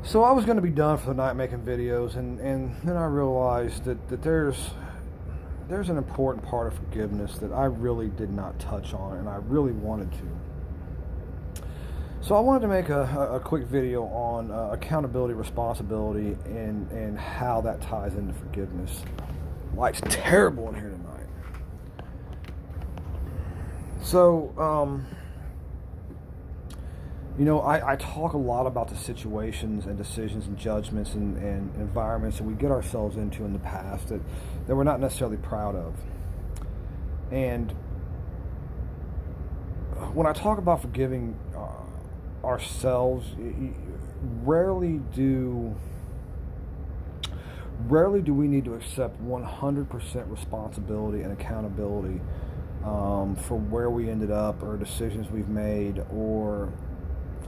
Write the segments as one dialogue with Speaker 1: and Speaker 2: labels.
Speaker 1: So I was going to be done for the night making videos, and then I realized that there's an important part of forgiveness that I really did not touch on, and I really wanted to. So I wanted to make a quick video on accountability, responsibility, and how that ties into forgiveness. Light's terrible in here tonight. So, I talk a lot about the situations and decisions and judgments and environments that we get ourselves into in the past that we're not necessarily proud of. And when I talk about forgiving ourselves, rarely do we need to accept 100% responsibility and accountability for where we ended up or decisions we've made or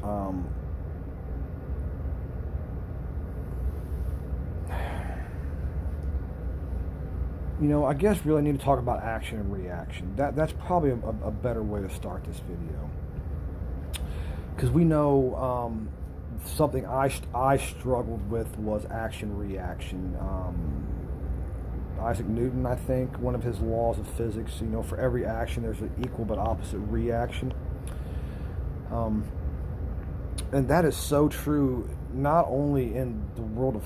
Speaker 1: um, I guess really need to talk about action and reaction. That's probably a better way to start this video, because we know something I struggled with was action reaction. Isaac Newton, I think, one of his laws of physics, for every action there's an equal but opposite reaction. And that is so true, not only in the world of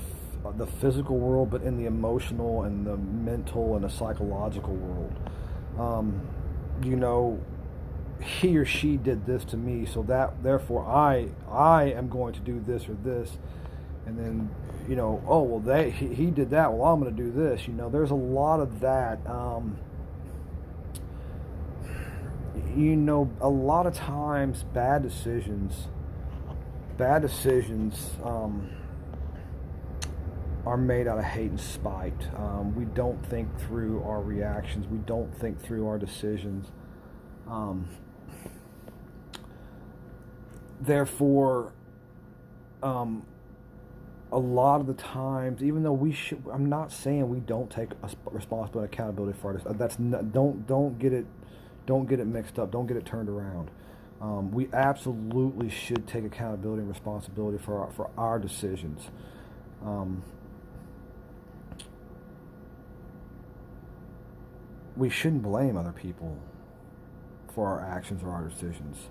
Speaker 1: the physical world, but in the emotional and the mental and the psychological world. You know, he or she did this to me, so that therefore I am going to do this or this, and then oh well he did that, well I'm going to do this. There's a lot of that. A lot of times bad decisions are made out of hate and spite. We don't think through our reactions. We don't think through our decisions. Therefore, a lot of the times, even though I'm not saying we don't take responsibility and accountability for it. That's not, don't get it mixed up. Don't get it turned around. We absolutely should take accountability and responsibility for our decisions. We shouldn't blame other people for our actions or our decisions,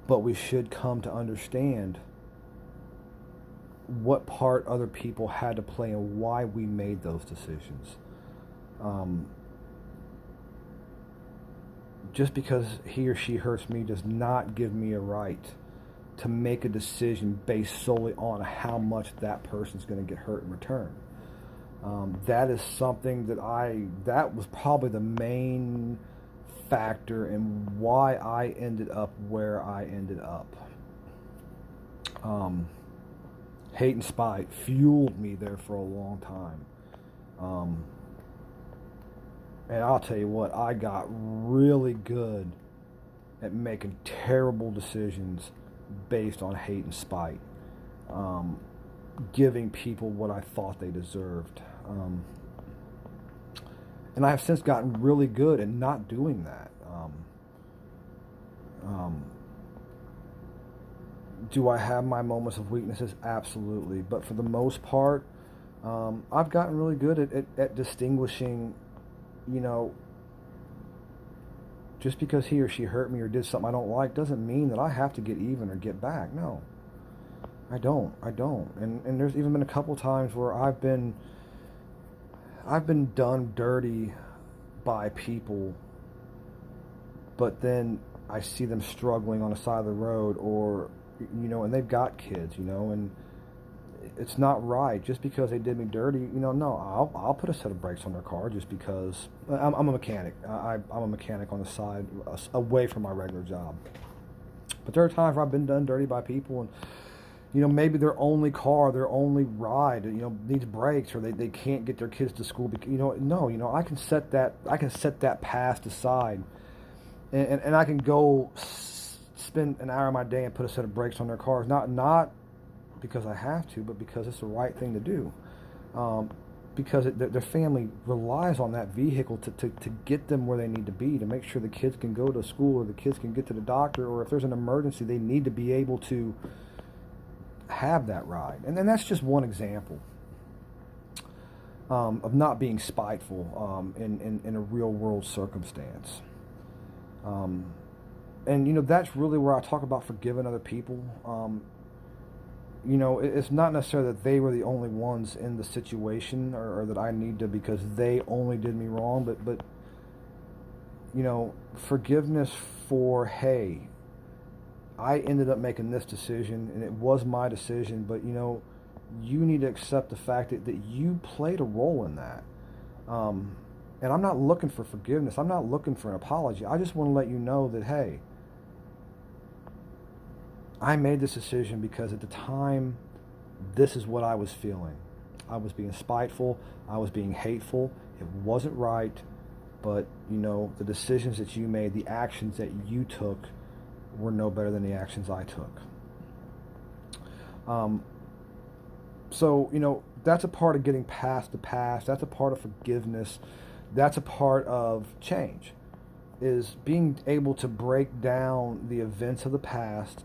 Speaker 1: but we should come to understand what part other people had to play and why we made those decisions. Just because he or she hurts me does not give me a right to make a decision based solely on how much that person's going to get hurt in return. That is something that was probably the main factor in why I ended up where I ended up. Hate and spite fueled me there for a long time. And I'll tell you what, I got really good at making terrible decisions based on hate and spite. Giving people what I thought they deserved. And I have since gotten really good at not doing that. Do I have my moments of weaknesses? Absolutely. But for the most part, I've gotten really good at distinguishing, just because he or she hurt me or did something I don't like doesn't mean that I have to get even or get back. No, I don't. And there's even been a couple times where I've been done dirty by people, but then I see them struggling on the side of the road, or and they've got kids, and it's not right just because they did me dirty. No, I'll put a set of brakes on their car just because I'm a mechanic. I'm a mechanic on the side, away from my regular job. But there are times where I've been done dirty by people, and maybe their only car, their only ride, needs brakes, or they can't get their kids to school. Because, I can set that past aside, and I can go spend an hour of my day and put a set of brakes on their cars, not because I have to, but because it's the right thing to do. Because their family relies on that vehicle to get them where they need to be, to make sure the kids can go to school or the kids can get to the doctor, or if there's an emergency, they need to be able to have that ride. And then that's just one example of not being spiteful in a real world circumstance. And, that's really where I talk about forgiving other people. It's not necessarily that they were the only ones in the situation, or that I need to, because they only did me wrong, but forgiveness for, hey, I ended up making this decision and it was my decision, but you need to accept the fact that you played a role in that. And I'm not looking for forgiveness. I'm not looking for an apology. I just want to let you know that, hey, I made this decision because at the time, this is what I was feeling. I was being spiteful. I was being hateful. It wasn't right. But, the decisions that you made, the actions that you took were no better than the actions I took. So, that's a part of getting past the past. That's a part of forgiveness. That's a part of change, is being able to break down the events of the past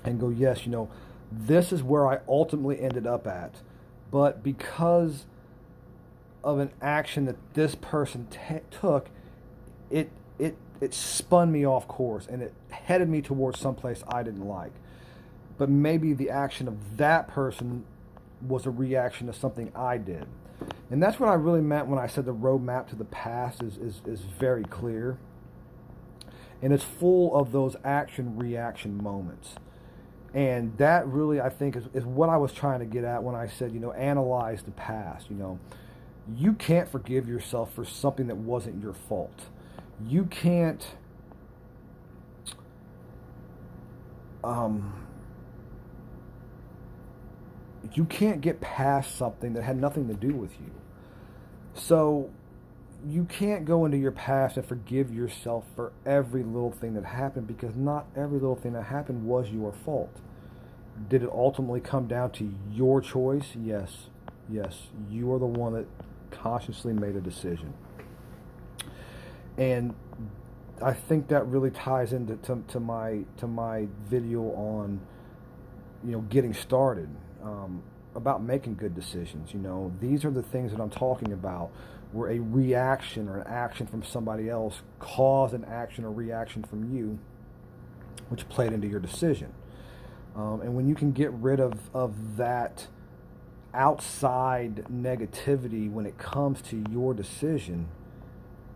Speaker 1: and go, yes, this is where I ultimately ended up at. But because of an action that this person took, it spun me off course and it headed me towards someplace I didn't like. But maybe the action of that person was a reaction to something I did. And that's what I really meant when I said the roadmap to the past is very clear. And it's full of those action-reaction moments. And that really, I think, is what I was trying to get at when I said, analyze the past. You can't forgive yourself for something that wasn't your fault. You can't get past something that had nothing to do with you. So you can't go into your past and forgive yourself for every little thing that happened, because not every little thing that happened was your fault. Did it ultimately come down to your choice? Yes. You are the one that consciously made a decision. And I think that really ties into to my video on getting started, about making good decisions. These are the things that I'm talking about, where a reaction or an action from somebody else caused an action or reaction from you, which played into your decision. And when you can get rid of that outside negativity when it comes to your decision,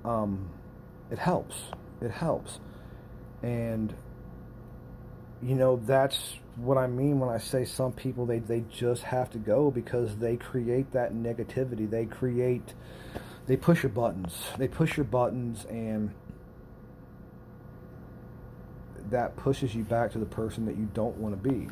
Speaker 1: it helps. It helps. And, that's what I mean when I say some people, they just have to go because they create that negativity. They push your buttons. They push your buttons, and that pushes you back to the person that you don't want to be.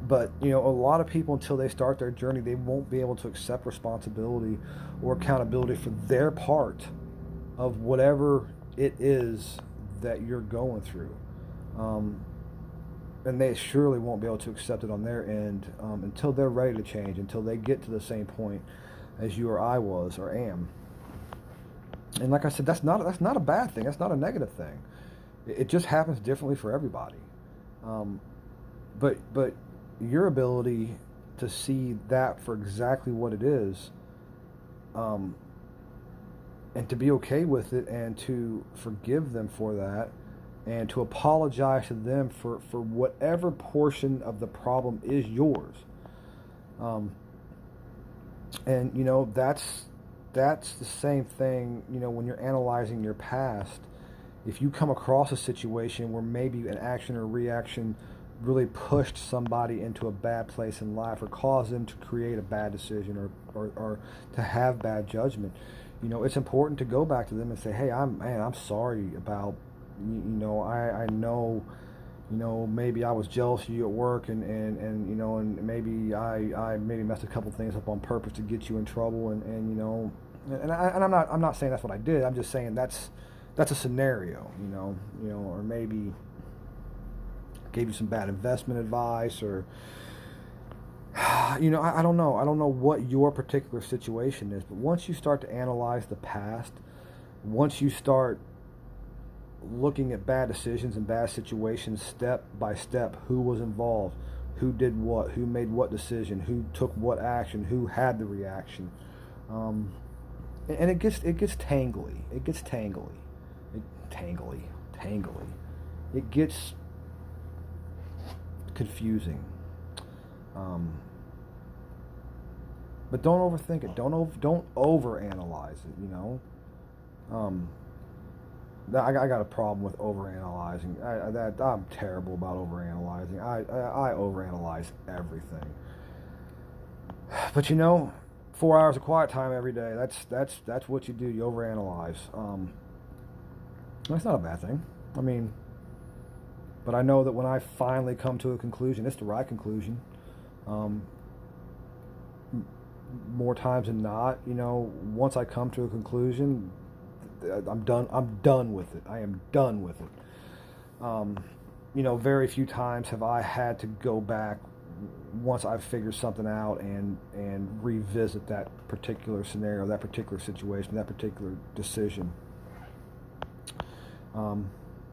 Speaker 1: But, a lot of people, until they start their journey, they won't be able to accept responsibility or accountability for their part of whatever it is that you're going through. And they surely won't be able to accept it on their end until they're ready to change, until they get to the same point as you or I was or am. And like I said, that's not a bad thing. That's not a negative thing. It just happens differently for everybody. But your ability to see that for exactly what it is, and to be okay with it, and to forgive them for that, and to apologize to them for whatever portion of the problem is yours. And that's the same thing, when you're analyzing your past. If you come across a situation where maybe an action or reaction really pushed somebody into a bad place in life, or caused them to create a bad decision, or to have bad judgment, it's important to go back to them and say, hey, I'm sorry about, I know, maybe I was jealous of you at work, and maybe I maybe messed a couple things up on purpose to get you in trouble, and I'm not saying that's what I did. I'm just saying that's a scenario, or maybe gave you some bad investment advice, or I don't know. I don't know what your particular situation is, but once you start to analyze the past, once you start looking at bad decisions and bad situations step by step. Who was involved? Who did what? Who made what decision? Who took what action? Who had the reaction? And it gets tangly. It gets tangly. Tangly. It gets confusing. But don't overthink it. Don't overanalyze it. You know. I got a problem with overanalyzing. I'm terrible about overanalyzing. I overanalyze everything. But you know, 4 hours of quiet time every day. That's what you do. You overanalyze. That's not a bad thing. I mean, but I know that when I finally come to a conclusion, it's the right conclusion. More times than not, you know, once I come to a conclusion, I'm done with it. I am done with it. You know, very few times have I had to go back once I've figured something out and revisit that particular scenario, that particular situation, that particular decision.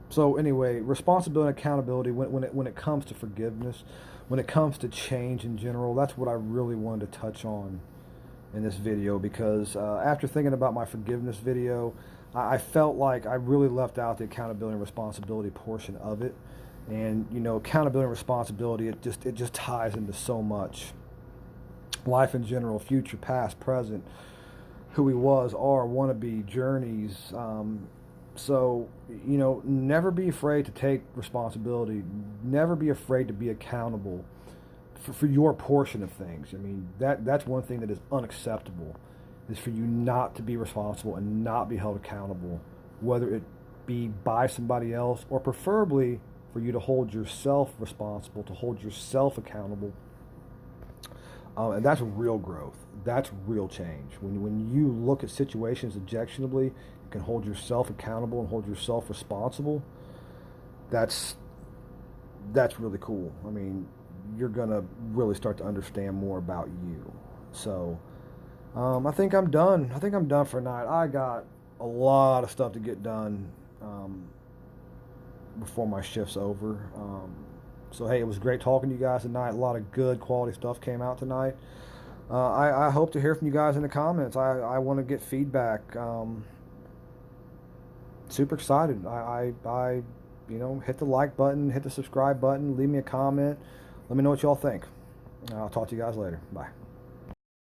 Speaker 1: So anyway, responsibility and accountability when it comes to forgiveness, when it comes to change in general, that's what I really wanted to touch on in this video, because after thinking about my forgiveness video, I felt like I really left out the accountability and responsibility portion of it. And you know, accountability and responsibility, it just ties into so much. Life in general, future, past, present, who we was, are, want to be, journeys. So, you know, never be afraid to take responsibility. Never be afraid to be accountable for your portion of things. I mean, that's one thing that is unacceptable, is for you not to be responsible and not be held accountable, whether it be by somebody else, or preferably for you to hold yourself responsible, to hold yourself accountable. And that's real growth. That's real change. When you look at situations objectively, you can hold yourself accountable and hold yourself responsible. That's really cool. I mean, you're gonna really start to understand more about you. So I think I'm done. I think I'm done for tonight. I got a lot of stuff to get done before my shift's over. So hey, it was great talking to you guys tonight. A lot of good quality stuff came out tonight. I hope to hear from you guys in the comments. I want to get feedback. Super excited. I you know, hit the like button, hit the subscribe button, leave me a comment. Let me know what y'all think. I'll talk to you guys later. Bye.